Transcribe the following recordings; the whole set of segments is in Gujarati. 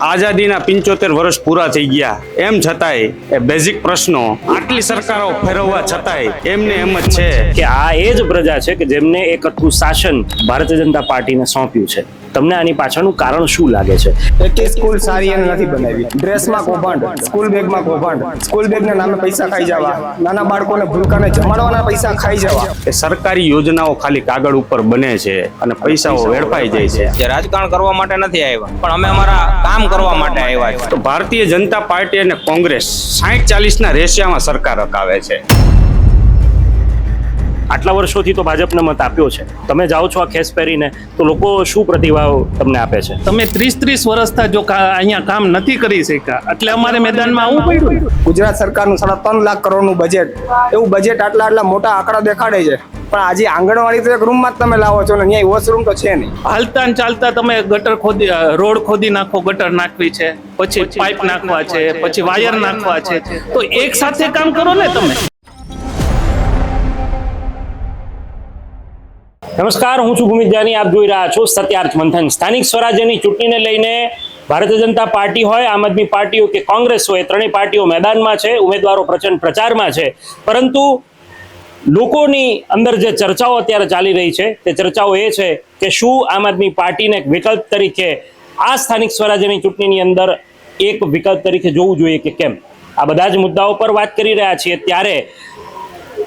આઝાદીના 75 વર્ષ પૂરા થઈ ગયા એમ છતાંય એ બેઝિક પ્રશ્નો આટલી સરકારો ફેરવવા છતાંય એમને એમ જ છે કે આ એ જ પ્રજા છે કે જેમને એક આખું શાસન ભારતીય જનતા પાર્ટીને સોંપ્યું છે। તમને આની પાછળનું કારણ શું લાગે છે? એક સ્કૂલ સારી એને નથી બનાવી, ડ્રેસમાં કૌભાંડ, સ્કૂલ બેગમાં કૌભાંડ, સ્કૂલ બેગના નામે પૈસા ખાઈ જવા, નાના બાળકોને ભૂલકાને જમાડવાના પૈસા ખાઈ જવા। કે સરકારી યોજનાઓ ખાલી કાગળ ઉપર બને છે અને પૈસાઓ વેડફાઈ જાય છે। જે રાજકારણ કરવા માટે નથી આવ્યા, પણ અમે અમારા કામ કરવા માટે આવ્યા છે। તો ભારતીય જનતા પાર્ટી અને કોંગ્રેસ 60-40 ના રેશિયામાં સરકાર રકાવે છે। આટલા વર્ષોથી તો ભાજપને મત આપ્યો છે, તમે જાઓ છો આ ખેસ પહેરીને તો લોકો શું પ્રતિભાવ તમને આપે છે? તમે 30 વર્ષથી જો અહીંયા કામ નથી કરી શક્યા એટલે અમારે મેદાનમાં આવવું પડ્યું। ગુજરાત સરકારનું 3.5 લાખ કરોડનું બજેટ, એવું બજેટ આટલા મોટા આંકડા દેખાડે છે, પણ આજે આંગણવાડી તો એક રૂમમાં જ તમે લાવો છો ને અહીંયા વોશરૂમ તો છે નહીં। હાલતા ને ચાલતા તમે ગટર ખોદી, રોડ ખોદી નાખો, ગટર નાખવી છે, પછી પાઇપ નાખવા છે, પછી વાયર નાખવા છે, તો એક સાથે કામ કરો ને તમે। નમસ્કાર, હું છું ભૂમિત જાની, આપ જોઈ રહ્યા છો સત્યાર્થ મંથન। સ્થાનિક સ્વરાજ્યની ચૂંટણીને લઈને ભારતીય જનતા પાર્ટી હોય, આમ આદમી પાર્ટી હોય કે કોંગ્રેસ હોય, ત્રણેય પાર્ટીઓ મેદાનમાં છે, ઉમેદવારો પ્રચંડ પ્રચારમાં છે, પરંતુ લોકોની અંદર જે ચર્ચાઓ અત્યારે ચાલી રહી છે તે ચર્ચાઓ એ છે કે શું આમ આદમી પાર્ટીને એક વિકલ્પ તરીકે આ સ્થાનિક સ્વરાજ્યની ચૂંટણીની અંદર એક વિકલ્પ તરીકે જોવું જોઈએ કે કેમ? આ બધા જ મુદ્દાઓ પર વાત કરી રહ્યા છીએ ત્યારે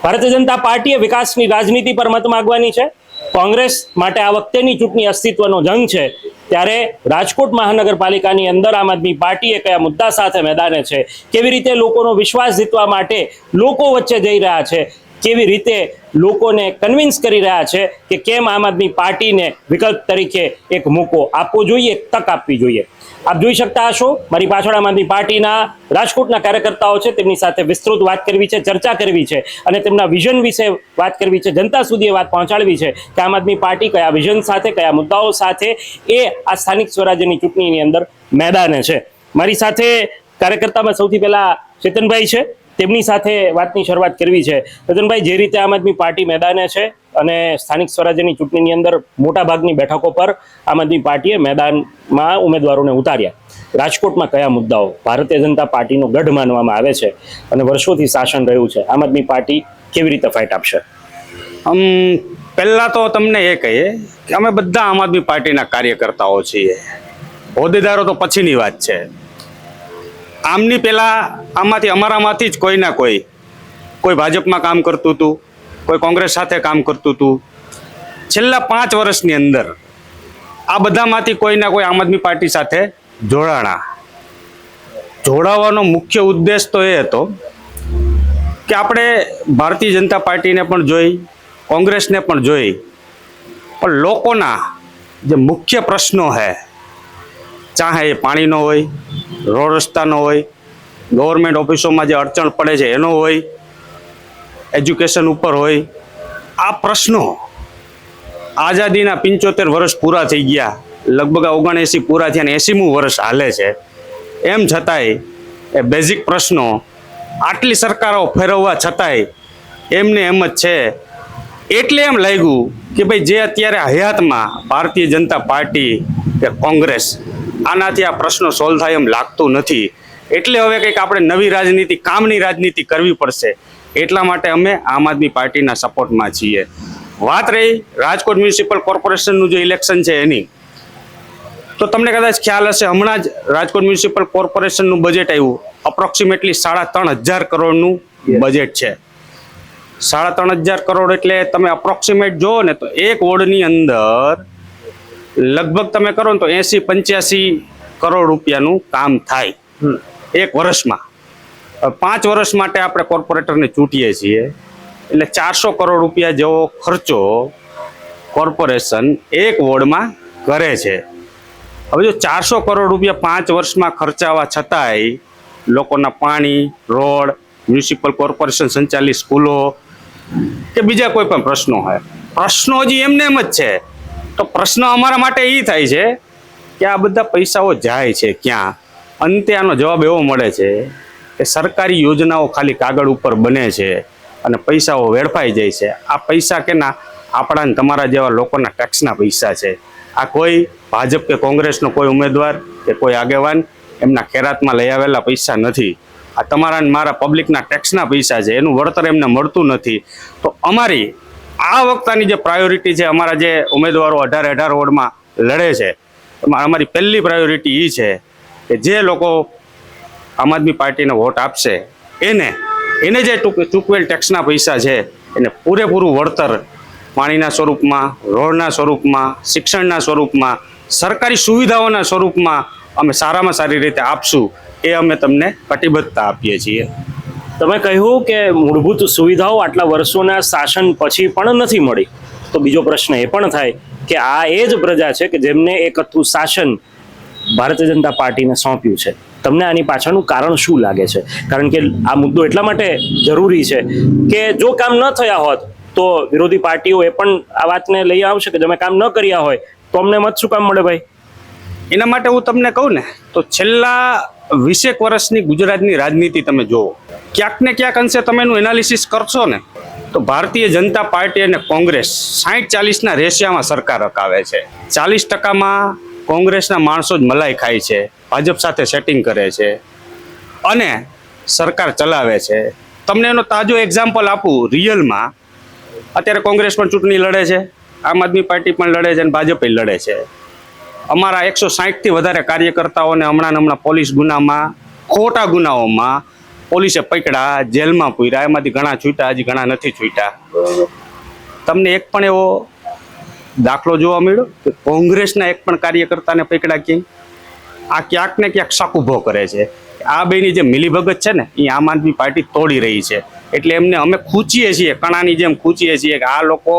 ભારતીય જનતા પાર્ટીએ વિકાસની રાજનીતિ પર મત માંગવાની છે। કોંગ્રેસ માટે આ વખતેની ચૂંટણી અસ્તિત્વનો જંગ છે, ત્યારે રાજકોટ મહાનગરપાલિકાની અંદર આમ આદમી પાર્ટીએ કયા મુદ્દા સાથે મેદાને છે, કેવી રીતે લોકોનો વિશ્વાસ જીતવા માટે લોકો વચ્ચે જઈ રહ્યા છે, કેવી રીતે લોકોને કન્વિન્સ કરી રહ્યા છે કે કેમ આમ આદમી પાર્ટીને વિકલ્પ તરીકે એક મોકો આપવો જોઈએ, એક તક આપવી જોઈએ। આપ જોઈ શકતા હશો મારી પાછળ આમ આદમી પાર્ટીના રાજકોટના કાર્યકર્તાઓ છે, તેમની સાથે વિસ્તૃત વાત કરવી છે, ચર્ચા કરવી છે અને તેમના વિઝન વિશે વાત કરવી છે, જનતા સુધી એ વાત પહોંચાડવી છે કે આમ આદમી પાર્ટી કયા વિઝન સાથે, કયા મુદ્દાઓ સાથે એ આ સ્થાનિક સ્વરાજ્યની ચૂંટણીની અંદર મેદાને છે। મારી સાથે કાર્યકર્તામાં સૌથી પહેલા ચેતનભાઈ છે, તેમની સાથે વાતની શરૂઆત કરવી છે। ચેતનભાઈ, જે રીતે આમ આદમી પાર્ટી મેદાને છે અને સ્થાનિક સ્વરાજ્યની ચૂંટણીની અંદર મોટા ભાગની બેઠકો પર આમ આદમી પાર્ટીએ મેદાનમાં ઉમેદવારોને ઉતાર્યા, રાજકોટમાં કયા મુદ્દાઓ ભારતીય જનતા પાર્ટીનો ગઢ માનવામાં આવે છે અને વર્ષોથી શાસન રહ્યું છે, આમ આદમી પાર્ટી કેવી રીતે ફાઇટ આપશે? પહેલા તો તમને એ કહીએ કે અમે બધા આમ આદમી પાર્ટીના કાર્યકર્તાઓ છીએ, હોદ્દેદારો તો પછીની વાત છે। આમની પહેલા આમાંથી અમારામાંથી જ કોઈ ભાજપમાં કામ કરતું હતું, કોઈ કોંગ્રેસ સાથે કામ કરતું હતું। છેલ્લા 5 વર્ષની અંદર આ બધામાંથી કોઈના કોઈ આમ આદમી પાર્ટી સાથે જોડાવાનો મુખ્ય ઉદ્દેશ તો એ હતો કે આપણે ભારતીય જનતા પાર્ટીને પણ જોઈ, કોંગ્રેસને પણ જોઈ, પણ લોકોના જે મુખ્ય પ્રશ્નો છે, ચાહે એ પાણીનો હોય, રોડ રસ્તાનો હોય, ગવર્મેન્ટ ઓફિસોમાં જે અડચણ પડે છે એનો હોય, એજ્યુકેશન ઉપર હોય, આ પ્રશ્નો આઝાદીના 75 વર્ષ પૂરા થઈ ગયા, લગભગ 79 પૂરા થયા અને 80મું વર્ષ હાલે છે, એમ છતાંય એ બેઝિક પ્રશ્નો આટલી સરકારો ફેરવવા છતાંય એમને એમ જ છે। એટલે એમ લાગ્યું કે ભાઈ જે અત્યારે હયાતમાં ભારતીય જનતા પાર્ટી કે કોંગ્રેસ, આનાથી આ પ્રશ્નો સોલ્વ થાય એમ લાગતું નથી, એટલે હવે કંઈક આપણે નવી રાજનીતિ, કામની રાજનીતિ કરવી પડશે। એટલા માટે અમે આમ આદમી પાર્ટીના સપોર્ટમાં છીએ। વાત રહી રાજકોટ મ્યુનિસિપલ કોર્પોરેશનનું જે ઇલેક્શન છે એની, તો તમને કદાચ ખ્યાલ હશે, હમણાં જ રાજકોટ મ્યુનિસિપલ કોર્પોરેશનનું બજેટ આવ્યું, અપ્રોક્સિમેટલી 3.5 કરોડનું બજેટ છે। 3.5 કરોડ એટલે તમે અપ્રોક્સિમેટ જુઓ ને તો એક વોર્ડની અંદર લગભગ તમે કરો ને તો 80-85 કરોડ રૂપિયાનું કામ થાય એક વર્ષમાં। 5 વર્ષ માટે આપણે કોર્પોરેટરને ચૂંટીએ છીએ એટલે 400 કરોડ રૂપિયા જેવો ખર્ચો કોર્પોરેશન એક વોર્ડમાં કરે છે। હવે જો 400 કરોડ રૂપિયા 5 વર્ષમાં ખર્ચાવા છતાંય લોકોના પાણી, રોડ, મ્યુનિસિપલ કોર્પોરેશન સંચાલિત સ્કૂલો કે બીજા કોઈ પણ પ્રશ્નો હોય, પ્રશ્નો હજી એમને એમ જ છે। તો પ્રશ્ન અમારા માટે એ થાય છે કે આ બધા પૈસાઓ જાય છે ક્યાં? અંતે આનો જવાબ એવો મળે છે કે સરકારી યોજનાઓ ખાલી કાગળ ઉપર બને છે અને પૈસાઓ વેડફાઈ જાય છે। આ પૈસા કેના? આપણા તમારા જેવા લોકોના ટેક્સના પૈસા છે। આ કોઈ ભાજપ કે કોંગ્રેસનો કોઈ ઉમેદવાર કે કોઈ આગેવાન એમના ખેરાતમાં લઈ આવેલા પૈસા નથી. આ તમારા ને મારા પબ્લિકના ટેક્સના પૈસા છે, એનું વળતર એમને મળતું નથી. તો અમારી આ વખતની જે પ્રાયોરિટી છે, અમારા જે ઉમેદવારો 18 વોર્ડમાં લડે છે, એમાં અમારી પહેલી પ્રાયોરિટી એ છે કે જે લોકો આમ આદમી પાર્ટીને વોટ આપશે એને જે ચૂકવેલ ટેક્સના પૈસા છે એને પૂરેપૂરું વળતર પાણીના સ્વરૂપમાં, રોડના સ્વરૂપમાં, શિક્ષણના સ્વરૂપમાં, સરકારી સુવિધાઓના સ્વરૂપમાં અમે સારામાં સારી રીતે આપશું, એ અમે તમને કટિબદ્ધતા આપીએ છીએ. તમે કહ્યું કે મૂળભૂત સુવિધાઓ આટલા વર્ષોના શાસન પછી પણ નથી મળી, તો બીજો પ્રશ્ન એ પણ થાય કે આ એ જ પ્રજા છે કે જેમને એક હતું શાસન ભારતીય જનતા પાર્ટીને સોંપ્યું છે. તમને આની પાછળનું કારણ શું લાગે છે? કારણ કે આ મુદ્દો એટલા માટે જરૂરી છે કે જો કામ ન થયા હોત તો વિરોધી પાર્ટીઓ એ પણ આ વાતને લઈ આવશે કે તમે કામ ન કર્યા હોય તો અમને મત શું કામ મળે ભાઈ? એના માટે હું તમને કહું ને તો છેલ્લા 20 વર્ષની ગુજરાતની રાજનીતિ તમે જુઓ, ક્યાંક ને ક્યાંક અંશે તમે એનું એનાલિસિસ કરશો ને તો ભારતીય જનતા પાર્ટી અને કોંગ્રેસ 60-40ના રેશિયામાં સરકાર રકાવે છે. 40%માં કોંગ્રેસના માણસો જ મલાઈ ખાય છે, ભાજપ સાથે સેટિંગ કરે છે અને સરકાર ચલાવે છે. તમને એનો તાજો એક્ઝામ્પલ આપું રિયલમાં, અત્યારે કોંગ્રેસ પણ ચૂંટણી લડે છે, આમ આદમી પાર્ટી પણ લડે છે અને ભાજપ લડે છે. અમારા 160થી વધારે કાર્યકર્તાઓને હમણાં પોલીસ ગુનામાં, ખોટા ગુનાઓમાં પોલીસે પકડ્યા, જેલમાં પૂર્યા. એમાંથી ઘણા છૂટ્યા, હજી ઘણા નથી છૂટ્યા. તમને એક પણ એવો દાખલો જોવા મળ્યો કે કોંગ્રેસના એક પણ કાર્યકર્તાને પકડ્યા ક્યાંય? આ ક્યાંક ને ક્યાંક શક ઊભો કરે છે. આ બેની જે મિલીભગત છે ને એ આમ આદમી પાર્ટી તોડી રહી છે. એટલે એમને અમે ખૂંચીએ છીએ, કણાની જેમ ખૂંચીએ છીએ કે આ લોકો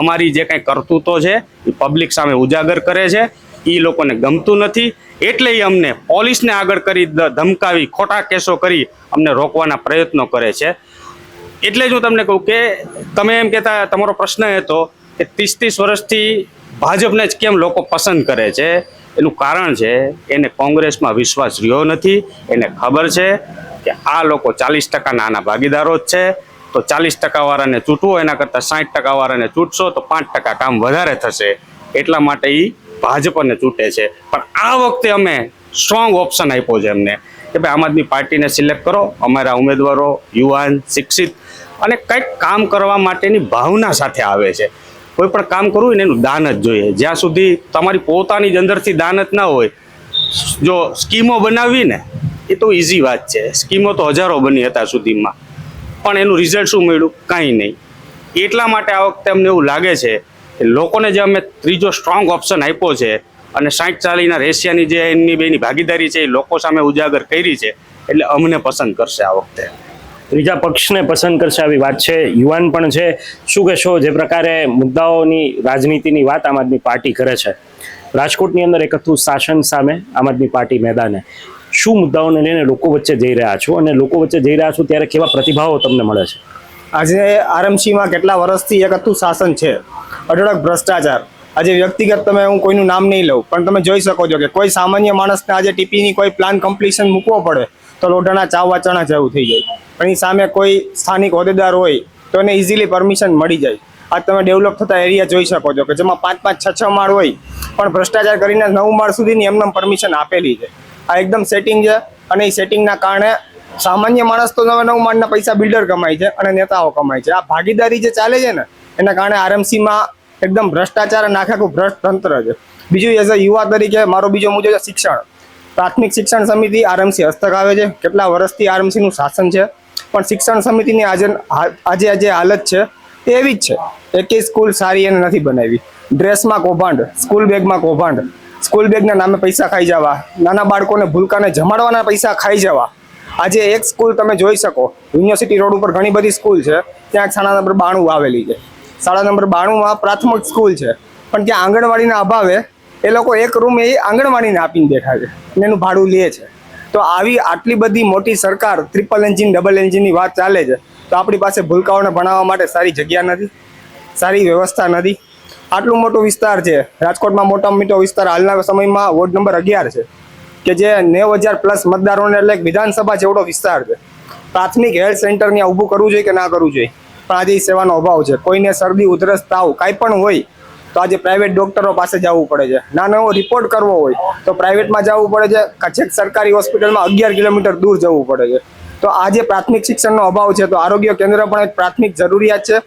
અમારી જે કંઈ કરતૂતો છે એ પબ્લિક સામે ઉજાગર કરે છે, એ લોકોને ગમતું નથી. એટલે એ અમને પોલીસને આગળ કરી ધમકાવી, ખોટા કેસો કરી અમને રોકવાના પ્રયત્નો કરે છે. એટલે જ હું તમને કહું કે તમે એમ કહેતા, તમારો પ્રશ્ન એ હતો કે 30 વર્ષથી ભાજપને જ કેમ લોકો પસંદ કરે છે. એનું કારણ છે એને કોંગ્રેસમાં વિશ્વાસ રહ્યો નથી. એને ખબર છે કે આ લોકો 40% આના ભાગીદારો જ છે, તો 40% વાળાને ચૂંટવો એના કરતાં 60% વાળાને ચૂંટશો તો 5% કામ વધારે થશે. એટલા માટે એ ભાજપને ચૂંટે છે. પણ આ વખતે અમે સ્ટ્રોંગ ઓપ્શન આપ્યો છે એમને કે ભાઈ આમ આદમી પાર્ટીને સિલેક્ટ કરો. અમારા ઉમેદવારો યુવાન, શિક્ષિત અને કંઈક કામ કરવા માટેની ભાવના સાથે આવે છે. કોઈ પણ કામ કરવું હોય ને એનું દાન જ જોઈએ. જ્યાં સુધી તમારી પોતાની જ અંદરથી દાન જ ના હોય, જો સ્કીમો બનાવવી ને એ તો ઇઝી વાત છે. સ્કીમો તો હજારો બની અત્યાર સુધીમાં, પણ એનું રિઝલ્ટ શું મળ્યું? કાંઈ નહીં. એટલા માટે આ વખતે અમને એવું લાગે છે કે લોકોને જે અમે ત્રીજો સ્ટ્રોંગ ઓપ્શન આપ્યો છે અને 60-40ના રેશિયાની જે એમની બેની ભાગીદારી છે એ લોકો સામે ઉજાગર કરી છે, એટલે અમને પસંદ કરશે આ વખતે. ત્રીજા પક્ષને પસંદ કરશે આવી વાત છે. યુવાન પણ છે. શું કહેશો, જે પ્રકારે મુદ્દાઓની રાજનીતિની વાત આમ આદમી પાર્ટી કરે છે, રાજકોટની અંદર એક હતું શાસન સામે આમ આદમી પાર્ટી મેદાને, શું મુદ્દાઓને લઈને લોકો વચ્ચે જઈ રહ્યા છો અને લોકો વચ્ચે જઈ રહ્યા છો ત્યારે કેવા પ્રતિભાવો તમને મળે છે? આજે આરએમસીમાં કેટલા વર્ષથી એક હતું શાસન છે, અઢળક ભ્રષ્ટાચાર. આજે વ્યક્તિગત તમે, હું કોઈનું નામ નહીં લઉં, પણ તમે જોઈ શકો છો કે કોઈ સામાન્ય માણસને આજે ટીપીની કોઈ પ્લાન કમ્પ્લીશન મૂકવો પડે તો લોઢાના ચાવવા ચણા જેવું થઈ જાય. પણ એની સામે કોઈ સ્થાનિક હોદ્દેદાર હોય તો એને ઇઝીલી પરમિશન મળી જાય. આજ તમે ડેવલપ થતા એરિયા જોઈ શકો છો કે જેમાં 5-5, 6-6 માળ હોય પણ ભ્રષ્ટાચાર કરીને 9 માળ સુધીની એમને પરમિશન આપેલી છે. આ એકદમ સેટિંગ છે અને એ સેટિંગના કારણે સામાન્ય માણસ તો 9 માળના પૈસા બિલ્ડર કમાય છે અને નેતાઓ કમાય છે. આ ભાગીદારી જે ચાલે છે ને એના કારણે આરએમસીમાં એકદમ ભ્રષ્ટાચાર અને આખું ભ્રષ્ટ તંત્ર છે. બીજું એઝ અ યુવા તરીકે મારો બીજો મુદ્દો છે શિક્ષણ. પ્રાથમિક શિક્ષણ સમિતિ આરએમસી હસ્તક આવે છે. કેટલા વર્ષથી આરએમસીનું શાસન છે, પણ શિક્ષણ સમિતિની આજે હાલત છે તે એવી જ છે. એકેય સ્કૂલ સારી એને નથી બનાવી. ડ્રેસમાં કૌભાંડ, સ્કૂલ બેગમાં કૌભાંડ, સ્કૂલ બેગના નામે પૈસા ખાઈ જવા, નાના બાળકોને ભૂલકાને જમાડવાના પૈસા ખાઈ જવા. આજે એક સ્કૂલ તમે જોઈ શકો, યુનિવર્સિટી રોડ ઉપર ઘણી બધી સ્કૂલ છે, ત્યાં શાળા નંબર 92 આવેલી છે. શાળા નંબર 92માં પ્રાથમિક સ્કૂલ છે, પણ ત્યાં આંગણવાડીના અભાવે એ લોકો એક રૂમ એ આંગણવાડીને આપીને બેઠા છે અને એનું ભાડું લે છે. તો આવી આટલી બધી મોટી સરકાર, ટ્રિપલ એન્જિન, ડબલ એન્જિનની વાત ચાલે છે, તો આપણી પાસે ભૂલકાઓને ભણાવવા માટે સારી જગ્યા નથી, સારી વ્યવસ્થા નથી. આટલું મોટો વિસ્તાર છે રાજકોટમાં, મોટામાં મોટો વિસ્તાર હાલના સમયમાં વોર્ડ નંબર 11 છે કે જે 90,000+ મતદારોને, એટલે વિધાનસભા જેવડો વિસ્તાર છે. પ્રાથમિક હેલ્થ સેન્ટર ત્યાં ઊભું કરવું જોઈએ કે ના કરવું જોઈએ, પણ આજે એ સેવાનો અભાવ છે. કોઈને શરદી, ઉધરસ, તાવ કાંઈ પણ હોય તો આજે પ્રાઇવેટ ડોક્ટરો પાસે જવું પડે છે. નાનો એવો રિપોર્ટ કરવો હોય તો પ્રાઇવેટમાં જવું પડે છે, છેક સરકારી હોસ્પિટલમાં 11 કિલોમીટર દૂર જવું પડે છે. તો આ જે પ્રાથમિક શિક્ષણનો અભાવ છે, તો આરોગ્ય કેન્દ્ર પણ એક પ્રાથમિક જરૂરિયાત છે,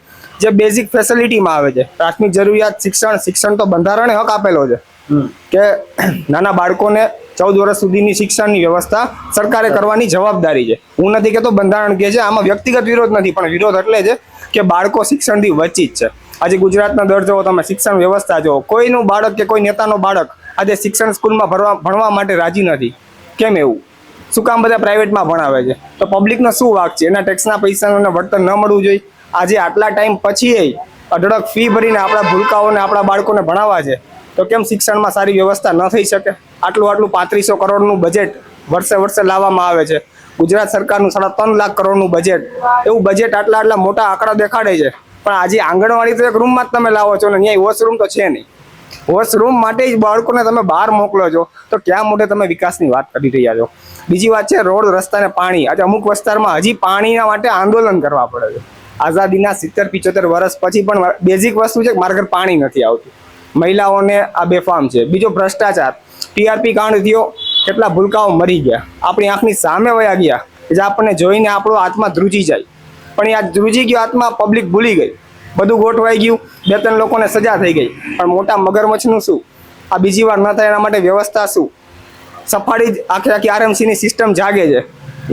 જે બેઝિક ફેસિલિટીમાં આવે છે. પ્રાથમિક જરૂરિયાત શિક્ષણ તો બંધારણે હક આપેલો છે કે નાના બાળકોને 14 વર્ષ સુધીની શિક્ષણની વ્યવસ્થા સરકારે કરવાની જવાબદારી છે. હું નથી કહેતો બંધારણ કહે છે, આમાં વ્યક્તિગત વિરોધ નથી, પણ વિરોધ એટલે છે કે બાળકો શિક્ષણથી વંચિત છે. આજે ગુજરાતના દર જુઓ તમે, શિક્ષણ વ્યવસ્થા જુઓ, કોઈનું બાળક કે કોઈ નેતાનો બાળક આજે શિક્ષણ સ્કૂલમાં ભણવા માટે રાજી નથી. કેમ એવું? શું કામ બધા પ્રાઇવેટમાં ભણાવે છે? તો પબ્લિકનો શું વાંક છે? એના ટેક્સના પૈસાનું વળતર ન મળવું જોઈએ? આજે આટલા ટાઈમ પછી અઢળક ફી ભરીને આપણા ભૂલકાઓને આપણા બાળકોને ભણાવવા છે, તો કેમ શિક્ષણમાં સારી વ્યવસ્થા ન થઈ શકે? આટલું 3500 કરોડનું બજેટ વર્ષે લાવવામાં આવે છે. ગુજરાત સરકારનું 3.5 લાખ કરોડનું બજેટ, એવું બજેટ આટલા મોટા આંકડા દેખાડે છે, પણ આજે આંગણવાડી તો એક રૂમમાં જ તમે લાવો છો ને, ત્યાં વોશરૂમ તો છે નહીં. વોશરૂમ માટે જ બાળકોને તમે બહાર મોકલો છો, તો ક્યાં મોટે તમે વિકાસની વાત કરી રહ્યા છો? બીજી વાત છે રોડ, રસ્તા ને પાણી. આજે અમુક વિસ્તારમાં હજી પાણીના માટે આંદોલન કરવા પડે છે. આઝાદીના 70-75 વર્ષ પછી પણ બેઝિક વસ્તુ છે કે મારા ઘર પાણી નથી આવતું. મહિલાઓને આ બેફામ છે. બીજો ભ્રષ્ટાચાર, ટીઆરપી કાંડ થયો, કેટલા ભૂલકાઓ મરી ગયા, આપણી આંખની સામે વયા ગયા, જે આપણને જોઈને આપણો આત્મા ધ્રુજી જાય. પણ આ ધ્રુજી ગયો આત્મા, પબ્લિક ભૂલી ગઈ, બધું ગોઠવાઈ ગયું, 2-3 લોકોને સજા થઈ ગઈ, પણ મોટા મગરમચ્છનું શું? આ બીજી વાર ન થાય એના માટે વ્યવસ્થા શું? સફાળી આખી આરએમસીની સિસ્ટમ જાગે છે.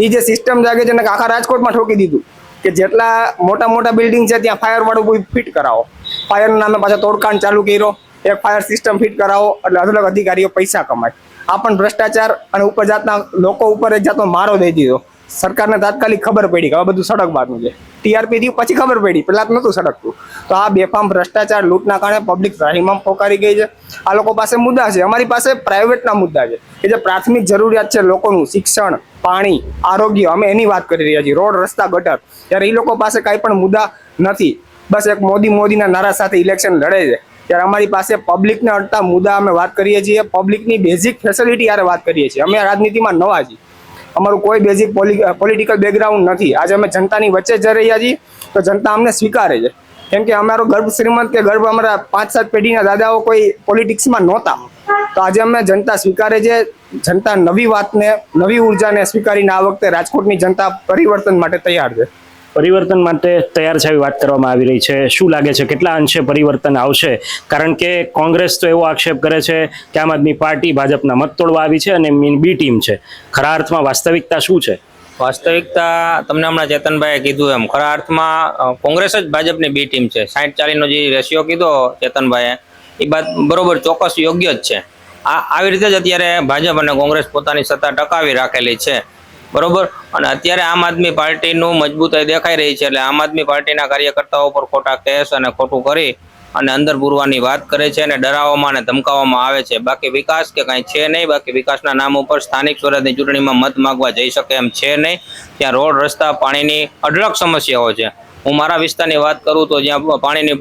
એ જે સિસ્ટમ જાગે છે ને આખા રાજકોટમાં ઠોકી દીધું કે જેટલા મોટા બિલ્ડિંગ છે ત્યાં ફાયર વાળું ફિટ કરાવો. ફાયરના નામે પાછા તોડકાંડ ચાલુ કર્યો, એક ફાયર સિસ્ટમ ફિટ કરાવો, એટલે અલગ અધિકારીઓ પૈસા કમાય. આ પણ ભ્રષ્ટાચાર અને ઉપર જાતના લોકો ઉપર એક જાતનો મારો દઈ દીધો. સરકારને તાત્કાલિક ખબર પડી કે હવે બધું સડકવાનું છે. ટીઆરપી થયું પછી ખબર પડી, પહેલા નહોતું સડકતું. તો આ બેફામ ભ્રષ્ટાચાર, લૂંટના કારણે પબ્લિક ત્રાહિમામ પોકારી ગઈ છે. આ લોકો પાસે મુદ્દા છે, અમારી પાસે પ્રાઇવેટના મુદ્દા છે કે જે પ્રાથમિક જરૂરિયાત છે લોકોનું, શિક્ષણ, પાણી, આરોગ્ય, અમે એની વાત કરી રહ્યા છીએ, રોડ, રસ્તા, ગટર. ત્યારે એ લોકો પાસે કાંઈ પણ મુદ્દા નથી. બસ એક મોદીના નારા સાથે ઇલેક્શન લડે છે. ત્યારે અમારી પાસે પબ્લિકને અડતા મુદ્દા અમે વાત કરીએ છીએ, પબ્લિકની બેઝિક ફેસિલિટી યારે વાત કરીએ છીએ. અમે રાજનીતિમાં નવા છીએ, અમારું કોઈ બેઝિક પોલિટિકલ બેકગ્રાઉન્ડ નથી. આજે અમે જનતાની વચ્ચે જઈ રહ્યા છીએ, તો જનતા અમને સ્વીકારે છે. કેમ કે અમારો ગર્ભ શ્રીમંત કે ગર્ભ અમારા 5-7 પેઢીના દાદાઓ કોઈ પોલિટિક્સમાં નહોતા. તો આજે અમે જનતા સ્વીકારે છે. જનતા નવી વાતને, નવી ઉર્જાને સ્વીકારીને આ વખતે રાજકોટની જનતા પરિવર્તન માટે તૈયાર છે. પરિવર્તન માટે તૈયાર છે એવી વાત કરવામાં આવી રહી છે. શું લાગે છે કેટલા અંશે પરિવર્તન આવશે? કારણ કે કોંગ્રેસ તો એવો આક્ષેપ કરે છે કે આમ આદમી પાર્ટી ભાજપના મત તોડવા આવી છે અને મીન બી ટીમ છે. ખરા અર્થમાં વાસ્તવિકતા શું છે? વાસ્તવિકતા તમને હમણાં ચેતનભાઈએ કીધું એમ, ખરા અર્થમાં કોંગ્રેસ જ ભાજપની બી ટીમ છે. 60-40નો જે રેશિયો કીધો ચેતનભાઈએ, એ વાત બરોબર, ચોક્કસ યોગ્ય જ છે. આવી રીતે જ અત્યારે ભાજપ અને કોંગ્રેસ પોતાની સત્તા ટકાવી રાખેલી છે, બરોબર. અને અત્યારે આમ આદમી પાર્ટીનું મજબૂતાઈ દેખાઈ રહી છે. એટલે આમ આદમી પાર્ટીના કાર્યકર્તાઓ પર ખોટા કેસ અને ખોટું કરી અને અંદર પૂરવાની વાત કરે છે અને ડરાવવામાં અને ધમકાવવામાં આવે છે. બાકી વિકાસ કે કાંઈ છે નહીં. બાકી વિકાસના નામ ઉપર સ્થાનિક સ્વરાજની ચૂંટણીમાં મત માગવા જઈ શકે એમ છે નહીં. ત્યાં રોડ, રસ્તા, પાણીની અઢળક સમસ્યાઓ છે. હું મારા વિસ્તારની વાત કરું તો જ્યાં પાણીની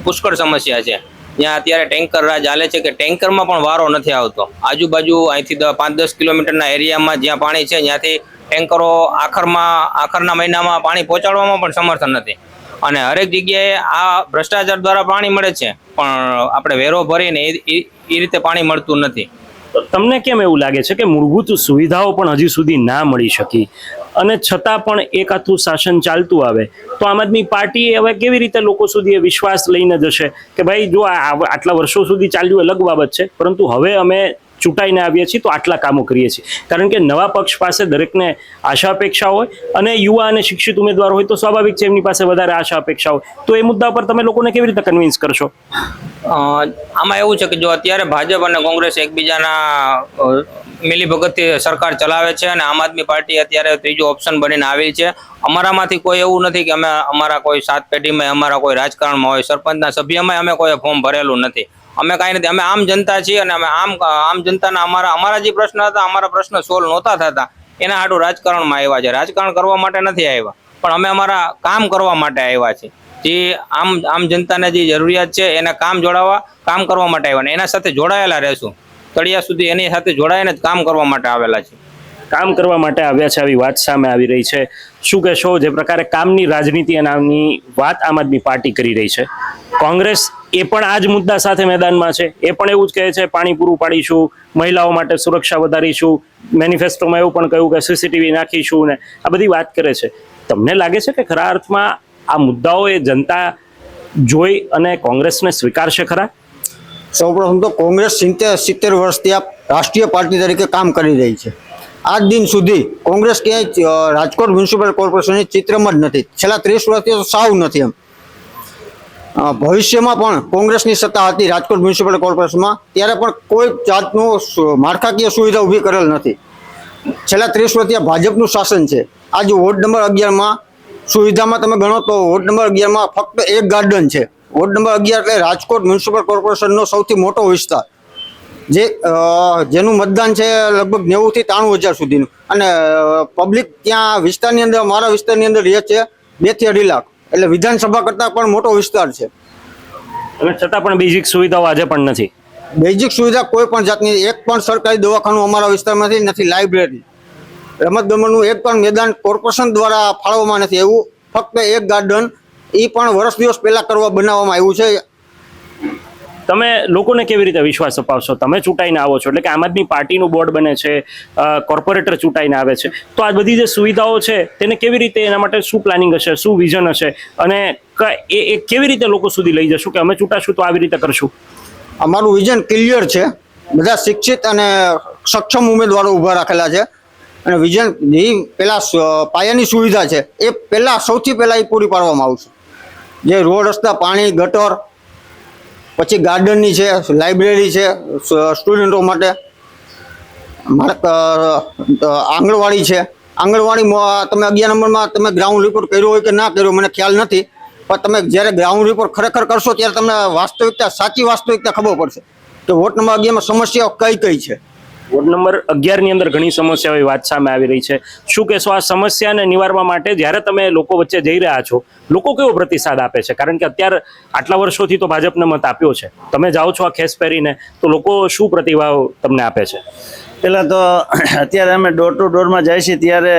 પુષ્કળ સમસ્યા છે, જ્યાં અત્યારે ટેન્કર રાજ ચાલે છે કે ટેન્કરમાં પણ વારો નથી આવતો. આજુબાજુ અહીંથી 5-10 કિલોમીટરના એરિયામાં જ્યાં પાણી છે, ત્યાંથી ટેન્કરો આખરના મહિનામાં પાણી પહોંચાડવામાં પણ સમર્થ નથી. અને હરેક જગ્યાએ આ ભ્રષ્ટાચાર દ્વારા પાણી મળે છે, પણ આપણે વેરો ભરીને એ રીતે પાણી મળતું નથી. તો તમને કેમ એવું લાગે છે કે મૂળભૂત સુવિધાઓ પણ હજી સુધી ના મળી શકી અને છતાં પણ એક આથું શાસન ચાલતું આવે, તો આમ આદમી પાર્ટી હવે કેવી રીતે લોકો સુધી એ વિશ્વાસ લઈને જશે કે ભાઈ જો આટલા વર્ષો સુધી ચાલ્યું અલગ બાબત છે, પરંતુ હવે અમે ચૂંટાઈને આવીએ છીએ તો આટલા કામો કરીએ છીએ? કારણ કે નવા પક્ષ પાસે દરેકને આશા અપેક્ષા હોય અને યુવા અને શિક્ષિત ઉમેદવાર હોય તો સ્વાભાવિક છે એમની પાસે વધારે આશા અપેક્ષા હોય. તો એ મુદ્દા પર તમે લોકોને કેવી રીતે કન્વિન્સ કરશો? આમાં એવું છે કે જો અત્યારે ભાજપ અને કોંગ્રેસ એકબીજાના મિલીભગતથી સરકાર ચલાવે છે અને આમ આદમી પાર્ટી અત્યારે ત્રીજો ઓપ્શન બનીને આવી છે. અમારામાંથી કોઈ એવું નથી કે અમે અમારા કોઈ 7 પેઢીમાં અમારા કોઈ રાજકારણમાં હોય, સરપંચના સભ્યમાં અમે કોઈ ફોર્મ ભરેલું નથી. અમે કાંઈ નથી. અમે આમ જનતા છીએ અને અમે આમ જનતાના અમારા જે પ્રશ્ન હતા, અમારા પ્રશ્ન સોલ્વ નહોતા થતા, એના હાટું રાજકારણમાં આવ્યા છે. રાજકારણ કરવા માટે નથી આવ્યા, પણ અમે અમારા કામ કરવા માટે આવ્યા છીએ. જે આમ જનતાને જે જરૂરિયાત છે એને કામ કરવા માટે આવ્યા, એના સાથે જોડાયેલા રહેશું તળિયા સુધી. એની સાથે જોડાઈને જ કામ કરવા માટે આવેલા છે. કામ કરવા માટે આવ્યા છે આવી વાત સામે આવી રહી છે. શું કહેશો, જે પ્રકારે કામની રાજનીતિ અને આમની વાત આમ આદમી પાર્ટી કરી રહી છે, કોંગ્રેસ એ પણ આ જ મુદ્દા સાથે મેદાનમાં છે, એ પણ એવું જ કહે છે પાણી પૂરું પાડીશું, મહિલાઓ માટે સુરક્ષા વધારીશું, મેનિફેસ્ટોમાં એવું પણ કહ્યું કે સીસીટીવી નાખીશું ને આ બધી વાત કરે છે. તમને લાગે છે કે ખરા અર્થમાં આ મુદ્દાઓ એ જનતા જોઈ અને કોંગ્રેસને સ્વીકારશે ખરા? સૌપ્રથમ તો કોંગ્રેસ 70 વર્ષથી આ રાષ્ટ્રીય પાર્ટી તરીકે કામ કરી રહી છે. આજ દિન સુધી કોંગ્રેસ ક્યાંય રાજકોટ મ્યુનિસિપલ કોર્પોરેશનની ચિત્રમાં જ નથી. છેલ્લા 30 વર્ષથી તો સાવ નથી. એમ ભવિષ્યમાં પણ કોંગ્રેસની સત્તા હતી રાજકોટ મ્યુનિસિપલ કોર્પોરેશનમાં, ત્યારે પણ કોઈ જાતનું માળખાકીય સુવિધા ઊભી કરેલ નથી. છેલ્લા 30 વર્ષથી આ ભાજપનું શાસન છે. આજે વોર્ડ નંબર 11માં સુવિધામાં તમે ગણો તો વોર્ડ નંબર 11માં ફક્ત એક ગાર્ડન છે. વોર્ડ નંબર 11 એટલે રાજકોટ મ્યુનિસિપલ કોર્પોરેશનનો સૌથી મોટો વિસ્તાર, જેનું મતદાન છે લગભગ 90 થી 93 હજાર સુધીનું, અને પબ્લિક ત્યાં વિસ્તારની અંદર, મારા વિસ્તારની અંદર રહે છે 2 થી 2.5 લાખ, એટલે વિધાનસભા કરતાં પણ મોટો વિસ્તાર છે. અને છતાં પણ બેઝિક સુવિધાઓ આજે પણ નથી. બેઝિક સુવિધા કોઈ પણ જાતની, એક પણ સરકારી દવાખાનું અમારા વિસ્તારમાં નથી લાઇબ્રેરી, રમતગમતનું એક પણ મેદાન કોર્પોરેશન દ્વારા ફાળવવામાં નથી. એવું ફક્ત એક ગાર્ડન, એ પણ વર્ષ દિવસ પહેલા બનાવવામાં આવ્યું છે. તમે લોકોને કેવી રીતે વિશ્વાસ અપાવશો? તમે ચૂંટાઈને આવો છો, એટલે કે આમ આદમી પાર્ટીનું બોર્ડ બને છે, કોર્પોરેટર ચૂંટાઈને આવે છે, તો આ બધી જે સુવિધાઓ છે તેને કેવી રીતે, એના માટે શું પ્લાનિંગ હશે, શું વિઝન હશે, અને એ કેવી રીતે લોકો સુધી લઈ જશું કે અમે ચૂંટાશું તો આવી રીતે કરશું? અમારું વિઝન ક્લિયર છે. બધા શિક્ષિત અને સક્ષમ ઉમેદવારો ઊભા રાખેલા છે, અને વિઝન જે પેલા પાયાની સુવિધા છે એ સૌથી પહેલા એ પૂરી પાડવામાં આવશે. જે રોડ, રસ્તા, પાણી, ગટર, પછી ગાર્ડનની છે, લાઇબ્રેરી છે સ્ટુડન્ટો માટે, આંગણવાડી છે. આંગણવાડીમાં તમે 11 નંબરમાં તમે ગ્રાઉન્ડ રિપોર્ટ કર્યો હોય કે ના કર્યો મને ખ્યાલ નથી, પણ તમે જ્યારે ગ્રાઉન્ડ રિપોર્ટ ખરેખર કરશો ત્યારે તમને સાચી વાસ્તવિકતા ખબર પડશે કે વોર્ડ નંબર 11માં સમસ્યાઓ કઈ છે. વોર્ડ નંબર 11 ની અંદર ઘણી સમસ્યાઓની વાત સામે આવી રહી છે. શું કહેશો, આ સમસ્યાને નિવારવા માટે જ્યારે તમે લોકો વચ્ચે જઈ રહ્યા છો, લોકો કેવો પ્રતિસાદ આપે છે? કારણ કે અત્યારે આટલા વર્ષોથી તો ભાજપને મત આપ્યો છે, તમે જાઓ છો આ ખેસ પહેરીને, તો લોકો શું પ્રતિભાવ તમને આપે છે? પહેલાં તો અત્યારે અમે ડોર ટુ ડોરમાં જાય છીએ ત્યારે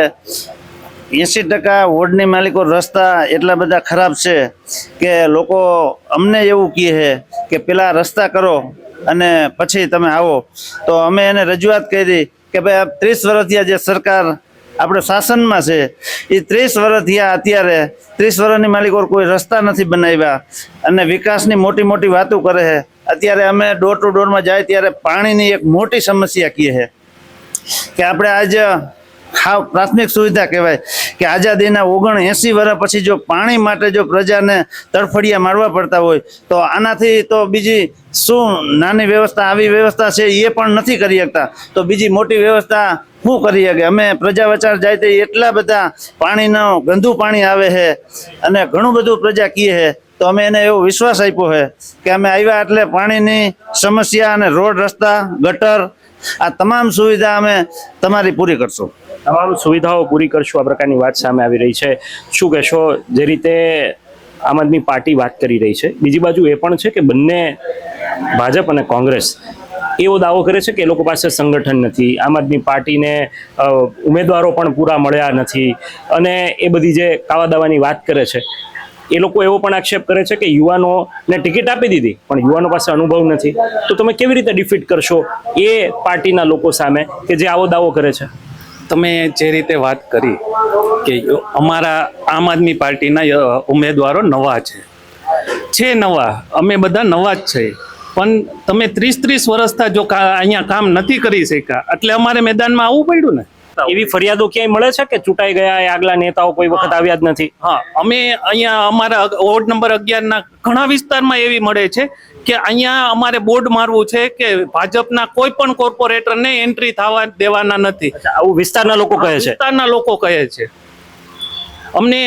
80% વોર્ડની માલિકો રસ્તા એટલા બધા ખરાબ છે કે લોકો અમને એવું કહે છે કે પેલા રસ્તા કરો અને પછી તમે આવો. તો અમે એને રજૂઆત કરી કે ભાઈ આ 30 વર્ષ થયા જે સરકાર આપણે શાસનમાં છે, એ 30 વર્ષ થયા, અત્યારે 30 વર્ષની માલિકો કોઈ રસ્તા નથી બનાવ્યા અને વિકાસની મોટી મોટી વાતો કરે છે. અત્યારે અમે ડોર ટુ ડોરમાં જાય ત્યારે પાણીની એક મોટી સમસ્યા કહે છે કે આપણે આજે પ્રાથમિક સુવિધા કહેવાય કે આઝાદીના 79 વર્ષ પછી જો પાણી માટે જો પ્રજાને તડફડિયા મારવા પડતા હોય તો આનાથી તો બીજી શું નાની વ્યવસ્થા, આવી વ્યવસ્થા છે એ પણ નથી કરી શકતા, તો બીજી મોટી વ્યવસ્થા શું કરી શકે? અમે પ્રજા વચાર જાય તો એટલા બધા પાણીનું ગંદુ પાણી આવે છે અને ઘણું બધું પ્રજા કહે છે. તો અમે એને એવો વિશ્વાસ આપ્યો છે કે અમે આવ્યા એટલે પાણીની સમસ્યા અને રોડ, રસ્તા, ગટર, આ તમામ સુવિધા અમે તમારી પૂરી કરશું. તમામ સુવિધાઓ પૂરી કરશું, આ પ્રકારની વાત સામે આવી રહી છે. શું કહેશો, જે રીતે આમ આદમી પાર્ટી વાત કરી રહી છે, બીજી બાજુ એ પણ છે કે બંને ભાજપ અને કોંગ્રેસ એવો દાવો કરે છે કે એ લોકો પાસે સંગઠન નથી, આમ આદમી પાર્ટીને ઉમેદવારો પણ પૂરા મળ્યા નથી, અને એ બધી જે કાવા દાવાની વાત કરે છે. એ લોકો એવો પણ આક્ષેપ કરે છે કે યુવાનોને ટિકિટ આપી દીધી પણ યુવાનો પાસે અનુભવ નથી. તો તમે કેવી રીતે ડિફીટ કરશો એ પાર્ટીના લોકો સામે કે જે આવો દાવો કરે છે? તમે જે રીતે વાત કરી કે અમારા આમ આદમી પાર્ટીના ઉમેદવારો નવા છે નવા, અમે બધા નવા જ છે, પણ તમે 30 વર્ષથી જો અહીંયા કામ નથી કરી શક્યા એટલે અમારે મેદાનમાં આવવું પડ્યું ને. એવી ફરિયાદો ક્યાંય મળે છે કે ચૂંટાઈ ગયા એ આગલા નેતાઓ કોઈ વખત આવ્યા જ નથી? હા, અમે અહીંયા અમારા વોર્ડ નંબર 11 ના ઘણા વિસ્તારમાં એવી મળે છે કે અહીંયા અમારે બોર્ડ મારવું છે કે ભાજપના કોઈ પણ કોર્પોરેટરને એન્ટ્રી થવા દેવાના નથી. આવું વિસ્તારના લોકો કહે છે? વિસ્તારના લોકો કહે છે. અમને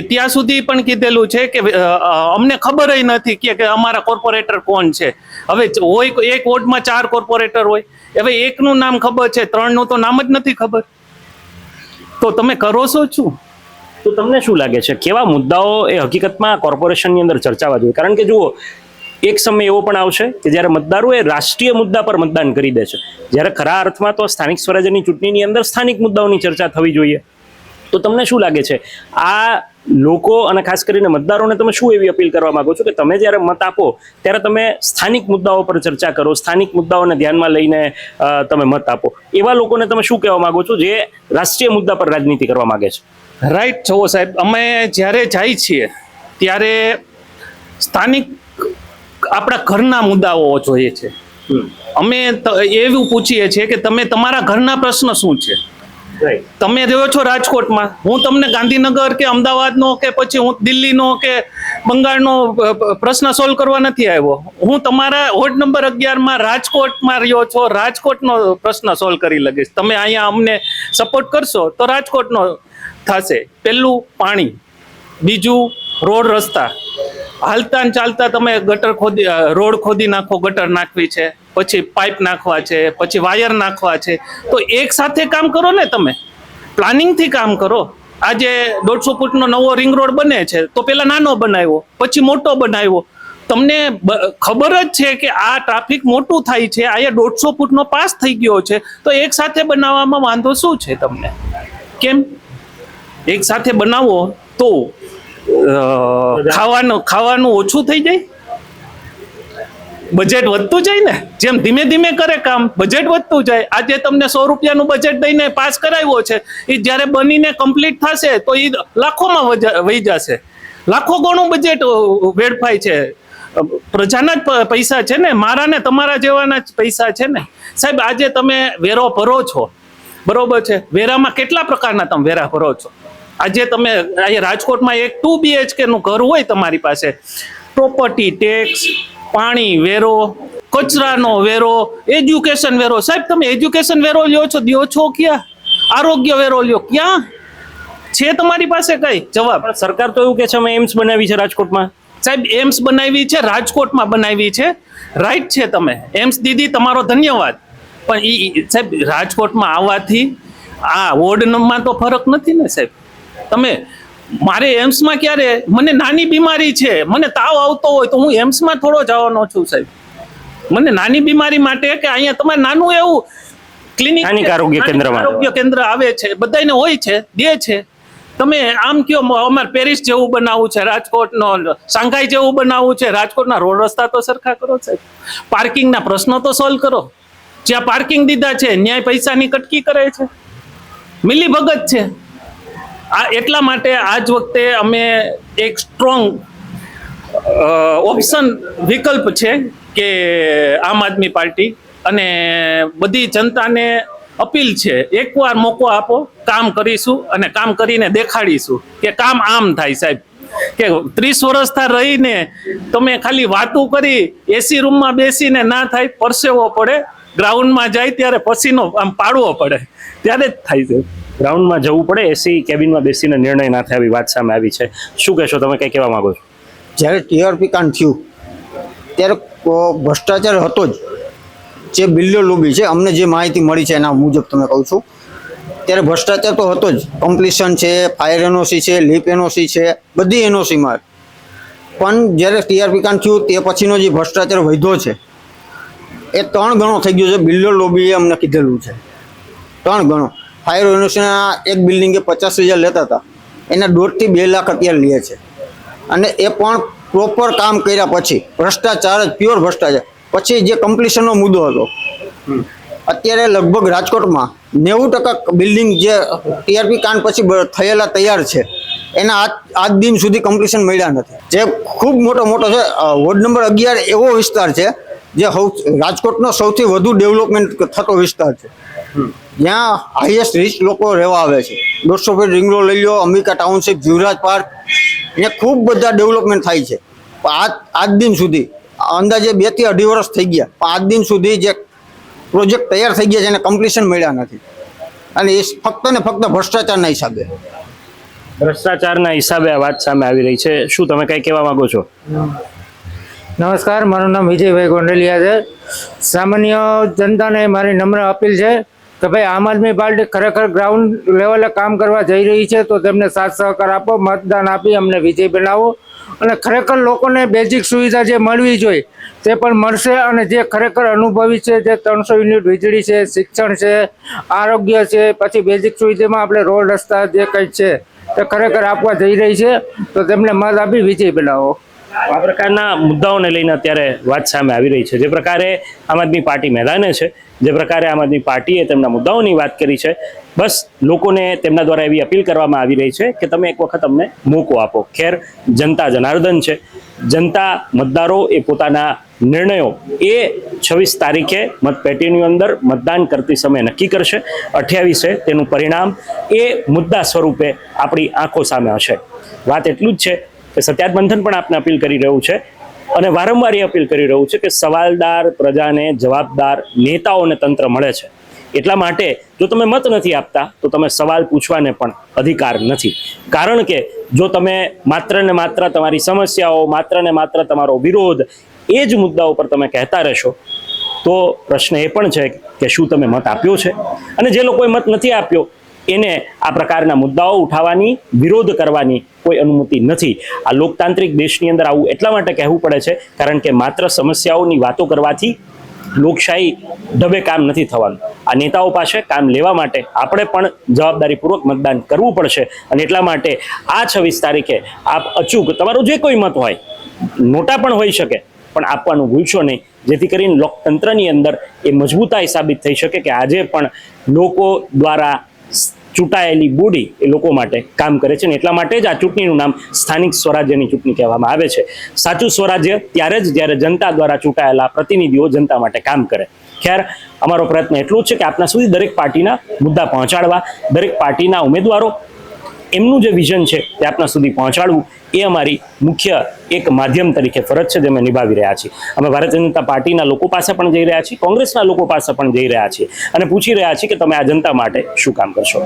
ત્યાં સુધી પણ કીધેલું છે કે અમને ખબર નથી કે અમારા કોર્પોરેટર કોણ છે. હવે હોય એક વોર્ડમાં 4 કોર્પોરેટર હોય, હવે એકનું નામ ખબર છે, 3નું તો નામ જ નથી ખબર, તો તમે કરો છો શું? તો તમને શું લાગે છે કેવા મુદ્દાઓ એ હકીકતમાં કોર્પોરેશનની અંદર ચર્ચાવા જોઈએ? કારણ કે જુઓ, એક સમય એવો પણ આવશે કે જ્યારે મતદારો એ રાષ્ટ્રીય મુદ્દા પર મતદાન કરી દે છે, જ્યારે ખરા અર્થમાં તો સ્થાનિક સ્વરાજ્યની ચૂંટણીની અંદર સ્થાનિક મુદ્દાઓની ચર્ચા થવી જોઈએ. તો તમને શું લાગે છે, આ લોકો અને ખાસ કરીને મતદારોને તમે શું એવી અપીલ કરવા માંગો છો કે તમે જ્યારે મત આપો ત્યારે તમે સ્થાનિક મુદ્દાઓ પર ચર્ચા કરો, સ્થાનિક મુદ્દાઓને ધ્યાનમાં લઈને તમે મત આપો? એવા લોકોને તમે શું કહેવા માંગો છો જે રાષ્ટ્રીય મુદ્દા પર રાજનીતિ કરવા માંગે છે? રાઈટ છો સાહેબ, અમે જ્યારે જાય છીએ ત્યારે સ્થાનિક આપણા ઘરના મુદ્દાઓ જોઈએ છે. અમે એવું પૂછીએ છીએ કે તમે તમારા ઘરના પ્રશ્ન શું છે. તમે રહ્યો છો રાજકોટમાં, હું તમને ગાંધીનગર કે અમદાવાદનો કે પછી હું દિલ્હીનો કે બંગાળનો પ્રશ્ન સોલ્વ કરવા નથી આવ્યો. હું તમારા વોર્ડ નંબર 11માં રાજકોટમાં રહ્યો છો, રાજકોટનો પ્રશ્ન સોલ્વ કરી લગીશ. તમે અહીંયા અમને સપોર્ટ કરશો તો રાજકોટનો થશે. પહેલું પાણી, બીજું રોડ રસ્તા. હાલતા ને ચાલતા તમે ગટર ખોદી, રોડ ખોદી નાખો, ગટર નાખવી છે, પછી પાઇપ નાખવા છે, પછી વાયર નાખવા છે. તો એક સાથે કામ કરો ને, તમે પ્લાનિંગથી કામ કરો. આજે 150 ફૂટનો નવો રિંગ રોડ બને છે તો પેલા નાનો બનાવ્યો, પછી મોટો બનાવ્યો. તમને ખબર જ છે કે આ ટ્રાફિક મોટું થાય છે, અહીંયા 150 ફૂટનો પાસ થઈ ગયો છે, તો એક સાથે બનાવવામાં વાંધો શું છે તમને? કેમ એક સાથે બનાવો તો ખાવાનું ઓછું થઈ જાય, બજેટ વધતું જાય ને. જેમ ધીમે ધીમે કરે કામ, બજેટ વધતું જાય. આજે તમને 100 રૂપિયાનું બજેટ દઈને પાસ કરાવ્યો છે, એ જ્યારે બનીને કમ્પ્લીટ થશે તો એ લાખોમાં વહી જશે. લાખો ગણું બજેટ વેડફાય છે. પ્રજાના જ પૈસા છે ને, મારા ને તમારા જેવાના જ પૈસા છે ને સાહેબ. આજે તમે વેરો ભરો છો, બરોબર છે, વેરામાં કેટલા પ્રકારના તમે વેરા ભરો છો? આજે તમે અહીંયા રાજકોટમાં એક 2 BHK નું ઘર હોય તમારી પાસે, પ્રોપર્ટી ટેક્સ, પાણી વેરો, કચરાનો વેરો, એજ્યુકેશન વેરો. સાહેબ તમે એજ્યુકેશન વેરો લ્યો છો, દ્યો છો ક્યાં? આરોગ્ય વેરો લ્યો, ક્યાં છે તમારી પાસે કઈ જવાબ? સરકાર તો એવું કે છે અમે એમ્સ બનાવી છે રાજકોટમાં. સાહેબ એમ્સ બનાવી છે, રાજકોટમાં બનાવી છે, રાઈટ છે. તમે એમ્સ દીદી, તમારો ધન્યવાદ. પણ એ સાહેબ રાજકોટમાં આવવાથી આ વોર્ડમાં તો ફરક નથી ને સાહેબ. તમે મારે એમ્સમાં ક્યારે, મને નાની બીમારી છે, મને તાવ આવતો હોય તો હું એમ્સમાં થોડો જવાનો છું સાહેબ. મને નાની બીમારી માટે કે અહીંયા તમારે નાનું એવું ક્લિનિક, આરોગ્ય કેન્દ્રમાં આરોગ્ય કેન્દ્ર આવે છે, બધાને હોય છે, દે છે. તમે આમ કયો અમારે પેરિસ જેવું બનાવવું છે, રાજકોટનો શાંઘાઈ જેવું બનાવવું છે, રાજકોટના રોડ રસ્તા તો સરખા કરો સાહેબ. પાર્કિંગના પ્રશ્નો તો સોલ્વ કરો. જ્યાં પાર્કિંગ દીધા છે ન્યાય પૈસાની કટકી કરે છે, મિલી ભગત છે. આ એટલા માટે આજ વખતે અમે એક સ્ટ્રોંગ ઓપ્શન વિકલ્પ છે કે આમ આદમી પાર્ટી, અને બધી જનતાને અપીલ છે, એકવાર મોકો આપો, કામ કરીશું અને કામ કરીને દેખાડીશું કે કામ આમ થાય સાહેબ. કે 30 વર્ષ રહીને તમે ખાલી વાતું કરી એસી રૂમમાં બેસીને ના થાય, પરસેવો પડે, ગ્રાઉન્ડમાં જાય ત્યારે પસીનો આમ પાડવો પડે, ત્યારે જ થાય છે. ગ્રાઉન્ડમાં જવું પડે, એસી કેબિનમાં બેસીને નિર્ણય ના થાય, આવી વાત સામે આવી છે. શું કહેશો તમે, કઈ કહેવા માંગો છો? જ્યારે ટીઆરપી કાંડ થયું ત્યારે ભ્રષ્ટાચાર હતો જ. જે બિલ્ડર લોબી છે, અમને જે માહિતી મળી છે એના મુજબ તમે કહું છું, ત્યારે ભ્રષ્ટાચાર તો હતો જ. કમ્પ્લીશન છે, ફાયર એનઓસી છે, લીપ એનઓસી છે, બધી એનઓસીમાં. પણ જ્યારે ટીઆરપી કાંડ થયું તે પછીનો જે ભ્રષ્ટાચાર વધ્યો છે એ 3 ગણો થઈ ગયો છે. બિલ્ડર લોબીએ અમને કીધેલું છે 3 ગણો. ફાયર એનઓસીના એક બિલ્ડિંગે 50,000 લેતા હતા, એના 1.5 થી 2 લાખ અત્યારે લે છે. અને એ પણ પ્રોપર કામ કર્યા પછી, ભ્રષ્ટાચાર જ, પ્યોર ભ્ષ્ટાચાર. પછી જે કમ્પ્લીશનનો મુદ્દો હતો, અત્યારે લગભગ રાજકોટમાં 90% બિલ્ડિંગ જે ટીઆરપી કાંડ પછી થયેલા તૈયાર છે એના આજ દિન સુધી કમ્પ્લીશન મળ્યા નથી. જે ખૂબ મોટો છે. વોર્ડ નંબર 11 એવો વિસ્તાર છે જે રાજકોટનો સૌથી વધુ ડેવલપમેન્ટ થતો વિસ્તાર છે, જ્યાં હાઈએસ્ટ રીચ લોકો રહેવા આવે છે. 150 ફીટ રિંગ રોડ લઈ લો, અંબિકા ટાઉનશીપ, જીવરાજ પાર્ક, અહીંયા ખૂબ બધા ડેવલપમેન્ટ થાય છે. આજ દિન સુધી અંદાજે 2 થી 2.5 વર્ષ થઈ ગયા, પણ આજ દિન સુધી જે પ્રોજેક્ટ તૈયાર થઈ ગયા છે એને કમ્પ્લીશન મળ્યા નથી. અને એ ફક્ત ને ફક્ત ભ્રષ્ટાચારના હિસાબે. ભ્રષ્ટાચારના હિસાબે આ વાત સામે આવી રહી છે. શું તમે કઈ કહેવા માંગો છો? નમસ્કાર, મારું નામ વિજયભાઈ ગોંડલિયા છે. સામાન્ય જનતાને મારી નમ્ર અપીલ છે તો ભાઈ આમ આદમી પાર્ટી ખરેખર ગ્રાઉન્ડ લેવલે કામ કરવા જઈ રહી છે, તો તેમને સાથ સહકાર આપો, મતદાન આપી અમને વિજય બનાવો અને ખરેખર લોકોને બેઝિક સુવિધા જે મળવી જોઈએ તે પણ મળશે. અને જે ખરેખર અનુભવી છે, જે 300 યુનિટ વીજળી છે, શિક્ષણ છે, આરોગ્ય છે, પછી બેઝિક સુવિધામાં આપણે રોડ રસ્તા જે કંઈ છે તે ખરેખર આપવા જઈ રહી છે, તો તેમને મત આપી વિજય બનાવો. આ પ્રકારના મુદ્દાઓને લઈને અત્યારે વાત સામે આવી રહી છે. જે પ્રકારે આમ આદમી પાર્ટી મેદાને છે, જે પ્રકારે આમ આદમી પાર્ટીએ તેમના મુદ્દાઓની વાત કરી છે, બસ લોકોને તેમના દ્વારા એવી અપીલ કરવામાં આવી રહી છે કે તમે એક વખત અમને મોકો આપો. ખેર, જનતા જનાર્દન છે, જનતા મતદારો એ પોતાના નિર્ણયો એ 26 તારીખે મતપેટીની અંદર મતદાન કરતી સમયે નક્કી કરશે. 28 તેનું પરિણામ એ મુદ્દા સ્વરૂપે આપણી આંખો સામે હશે. વાત એટલું જ છે કે સત્યાર્થ મંથન પણ આપને અપીલ કરી રહ્યું છે અને વારંવાર એ અપીલ કરી રહ્યું છે કે સવાલદાર પ્રજાને જવાબદાર નેતાઓને તંત્ર મળે છે. એટલા માટે જો તમે મત નથી આપતા તો તમે સવાલ પૂછવાને પણ અધિકાર નથી. કારણ કે જો તમે માત્ર ને માત્ર તમારી સમસ્યાઓ, માત્ર ને માત્ર તમારો વિરોધ એ જ મુદ્દાઓ પર તમે કહેતા રહેશો તો પ્રશ્ન એ પણ છે કે શું તમે મત આપ્યો છે? અને જે લોકોએ મત નથી આપ્યો એને આ પ્રકારના મુદ્દાઓ ઉઠાવવાની, વિરોધ કરવાની કોઈ અનુમતિ નથી. આ લોકતાંત્રિક દેશની અંદર આવું એટલા માટે કહેવું પડે છે કારણ કે માત્ર સમસ્યાઓની વાતો કરવાથી લોકશાહી ઢબે કામ નથી થવાનું. આ નેતાઓ પાસે કામ લેવા માટે આપણે પણ જવાબદારીપૂર્વક મતદાન કરવું પડશે. અને એટલા માટે આ 26 તારીખે આપ અચૂક તમારો જે કોઈ મત હોય, નોટા પણ હોઈ શકે, પણ આપવાનું ભૂલશો નહીં, જેથી કરીને લોકતંત્રની અંદર એ મજબૂતાઈ સાબિત થઈ શકે કે આજે પણ લોકો દ્વારા ચૂંટાયેલી બોડી એ લોકો માટે કામ કરે છે. ને એટલા માટે જ આ ચૂંટણીનું નામ સ્થાનિક સ્વરાજ્યની ચૂંટણી કહેવામાં આવે છે. સાચું સ્વરાજ્ય ત્યારે જ જ્યારે જનતા દ્વારા ચૂંટાયેલા પ્રતિનિધિઓ જનતા માટે કામ કરે. ખેર, અમારો પ્રયત્ન એટલો જ છે કે આપના સુધી દરેક પાર્ટીના મુદ્દા પહોંચાડવા, દરેક પાર્ટીના ઉમેદવારો એમનું જે વિઝન છે તે આપના સુધી પહોંચાડવું એ અમારી મુખ્ય એક માધ્યમ તરીકે ફરજ છે જે અમે નિભાવી રહ્યા છીએ. અમે ભારતીય જનતા પાર્ટીના લોકો પાસે પણ જઈ રહ્યા છીએ, કોંગ્રેસના લોકો પાસે પણ જઈ રહ્યા છીએ અને પૂછી રહ્યા છીએ કે તમે આ જનતા માટે શું કામ કરશો.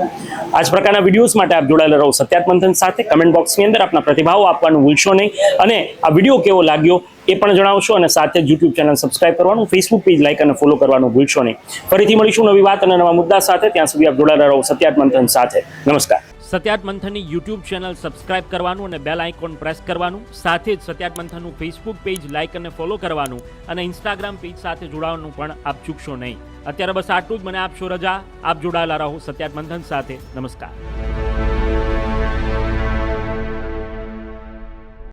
આ જ પ્રકારના વિડીયોઝ માટે આપ જોડાયેલા રહો સત્યાર્થ મંથન સાથે. કમેન્ટ બોક્સની અંદર આપના પ્રતિભાવો આપવાનું ભૂલશો નહીં અને આ વિડીયો કેવો લાગ્યો એ પણ જણાવશો અને સાથે જ યુટ્યુબ ચેનલ સબસ્ક્રાઇબ કરવાનું, ફેસબુક પેજ લાઇક અને ફોલો કરવાનું ભૂલશો નહીં. ફરીથી મળીશું નવી વાત અને નવા મુદ્દા સાથે. ત્યાં સુધી આપ જોડાયેલા રહો સત્યાર્થ મંથન સાથે. નમસ્કાર. સત્યાર્થ મંથનની યુટ્યુબ ચેનલ સબસ્ક્રાઇબ કરવાનું અને બેલ આઇકોન પ્રેસ કરવાનું, સાથે જ સત્યાર્થ મંથનનું ફેસબુક પેજ લાઇક અને ફોલો કરવાનું અને ઇન્સ્ટાગ્રામ પેજ સાથે જોડાવાનું પણ આપ ચૂકશો નહીં. અત્યારે બસ આટલું જ. મને આપશો રજા. આપ જોડાયેલા રહો સત્યાર્થ મંથન સાથે. નમસ્કાર.